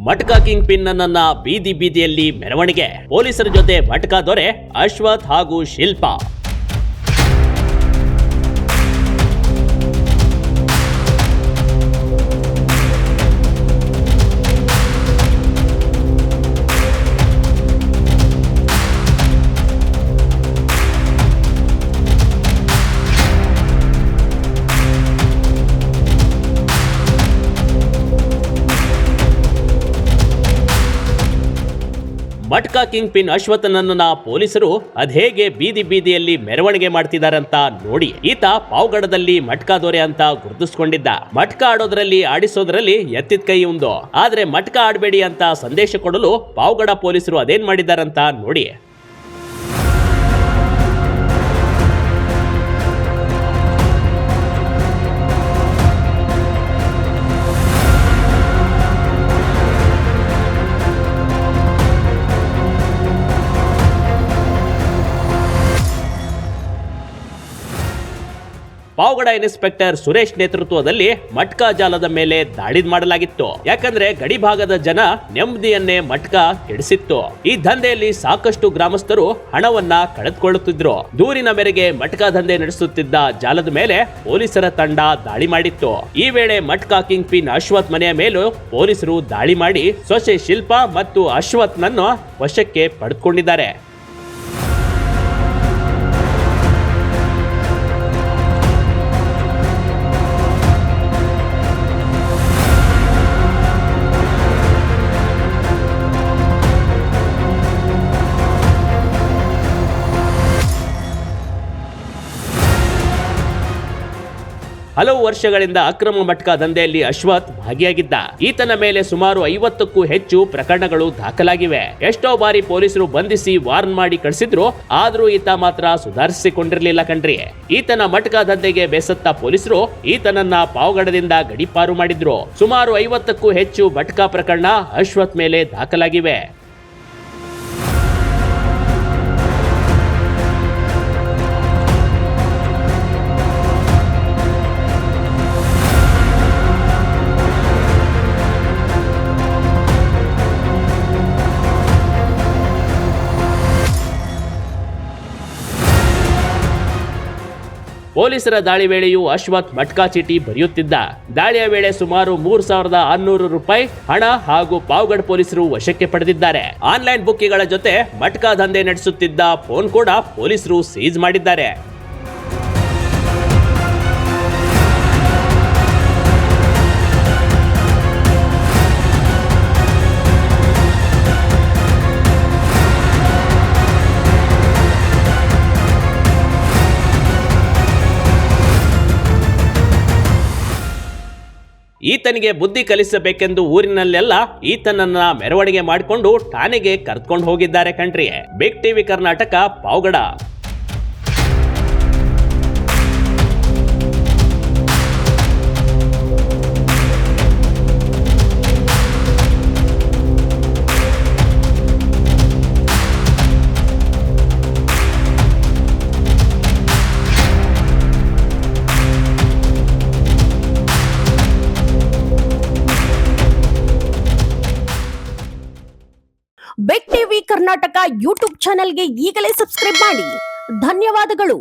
ಮಟ್ಕಾ king pin ಅನ್ನ ಬೀದಿ ಬೀದಿಯಲ್ಲಿ ಮೆರವಣಿಗೆ, ಪೊಲೀಸರ ಜೊತೆ ಮಟ್ಕಾ ದೊರೆ ಅಶ್ವಥ್ ಹಾಗೂ ಶಿಲ್ಪಾ. ಮಟ್ಕಾ ಕಿಂಗ್ ಪಿನ್ ಅಶ್ವಥನನ್ನ ಪೊಲೀಸರು ಅದ್ಹೇಗೆ ಬೀದಿ ಬೀದಿಯಲ್ಲಿ ಮೆರವಣಿಗೆ ಮಾಡ್ತಿದಾರಂತ ನೋಡಿ. ಈತ ಪಾವಗಡದಲ್ಲಿ ಮಟ್ಕಾ ದೊರೆ ಅಂತ ಗುರುತಿಸ್ಕೊಂಡಿದ್ದ. ಮಟ್ಕಾ ಆಡೋದ್ರಲ್ಲಿ ಆಡಿಸೋದ್ರಲ್ಲಿ ಎತ್ತಿದ ಕೈ ಒಂದು. ಆದ್ರೆ ಮಟ್ಕಾ ಆಡಬೇಡಿ ಅಂತ ಸಂದೇಶ ಕೊಡಲು ಪಾವಗಡ ಪೊಲೀಸರು ಅದೇನ್ ಮಾಡಿದಾರಂತ ನೋಡಿ. ಪಾವಗಡ ಇನ್ಸ್ಪೆಕ್ಟರ್ ಸುರೇಶ್ ನೇತೃತ್ವದಲ್ಲಿ ಮಟ್ಕಾ ಜಾಲದ ಮೇಲೆ ದಾಳಿ ಮಾಡಲಾಗಿತ್ತು. ಯಾಕಂದ್ರೆ ಗಡಿ ಭಾಗದ ಜನ ನೆಮ್ಮದಿಯನ್ನೇ ಮಟ್ಕಾ ಕೆಡಿಸಿತ್ತು. ಈ ದಂಧೆಯಲ್ಲಿ ಸಾಕಷ್ಟು ಗ್ರಾಮಸ್ಥರು ಹಣವನ್ನ ಕಳೆದುಕೊಳ್ಳುತ್ತಿದ್ರು. ದೂರಿನ ಮೇರೆಗೆ ಮಟ್ಕಾ ದಂಧೆ ನಡೆಸುತ್ತಿದ್ದ ಜಾಲದ ಮೇಲೆ ಪೊಲೀಸರ ತಂಡ ದಾಳಿ ಮಾಡಿತ್ತು. ಈ ವೇಳೆ ಮಟ್ಕಾ ಕಿಂಗ್ ಪಿನ್ ಅಶ್ವಥ್ ಮನೆಯ ಮೇಲೂ ಪೊಲೀಸರು ದಾಳಿ ಮಾಡಿ ಸೊಸೆ ಶಿಲ್ಪಾ ಮತ್ತು ಅಶ್ವಥ್ ನನ್ನು ವಶಕ್ಕೆ ಪಡೆದುಕೊಂಡಿದ್ದಾರೆ. ಹಲವು ವರ್ಷಗಳಿಂದ ಅಕ್ರಮ ಮಟ್ಕಾ ದಂಧೆಯಲ್ಲಿ ಅಶ್ವಥ್ ಭಾಗಿಯಾಗಿದ್ದ. ಈತನ ಮೇಲೆ ಸುಮಾರು 50ಕ್ಕೂ ಹೆಚ್ಚು ಪ್ರಕರಣಗಳು ದಾಖಲಾಗಿವೆ. ಎಷ್ಟೋ ಬಾರಿ ಪೊಲೀಸರು ಬಂಧಿಸಿ ವಾರ್ನ್ ಮಾಡಿ ಕಳಿಸಿದ್ರು. ಆದ್ರೂ ಈತ ಮಾತ್ರ ಸುಧಾರಿಸಿಕೊಂಡಿರ್ಲಿಲ್ಲ ಕಣ್ರಿ. ಈತನ ಮಟ್ಕಾ ದಂಧೆಗೆ ಬೇಸತ್ತ ಪೊಲೀಸರು ಈತನನ್ನ ಪಾವಗಡದಿಂದ ಗಡೀಪಾರು ಮಾಡಿದ್ರು. ಸುಮಾರು 50ಕ್ಕೂ ಹೆಚ್ಚು ಮಟ್ಕಾ ಪ್ರಕರಣ ಅಶ್ವಥ್ ಮೇಲೆ ದಾಖಲಾಗಿವೆ. ಪೊಲೀಸರ ದಾಳಿ ವೇಳೆಯೂ ಅಶ್ವಥ್ ಮಟ್ಕಾ ಚೀಟಿ ಬರೆಯುತ್ತಿದ್ದ. ದಾಳಿಯ ವೇಳೆ ಸುಮಾರು 3600 ರೂಪಾಯಿ ಹಣ ಹಾಗೂ ಪಾವಗಡ್ ಪೊಲೀಸರು ವಶಕ್ಕೆ ಪಡೆದಿದ್ದಾರೆ. ಆನ್ಲೈನ್ ಬುಕ್ಕಿಗಳ ಜೊತೆ ಮಟ್ಕಾ ದಂಧೆ ನಡೆಸುತ್ತಿದ್ದ ಫೋನ್ ಕೂಡ ಪೊಲೀಸರು ಸೀಜ್ ಮಾಡಿದ್ದಾರೆ. ಈತನಿಗೆ ಬುದ್ಧಿ ಕಲಿಸಬೇಕೆಂದು ಊರಿನಲ್ಲೆಲ್ಲ ಈತನನ್ನ ಮೆರವಣಿಗೆ ಮಾಡಿಕೊಂಡು ಠಾಣೆಗೆ ಕರ್ಕೊಂಡು ಹೋಗಿದ್ದಾರೆ ಕಣ್ರಿ. Big TV Karnataka, Pavagada. Big TV Karnataka YouTube ಚಾನೆಲ್ಗೆ ಈಗಲೇ ಸಬ್ಸ್ಕ್ರೈಬ್ ಮಾಡಿ. ಧನ್ಯವಾದಗಳು.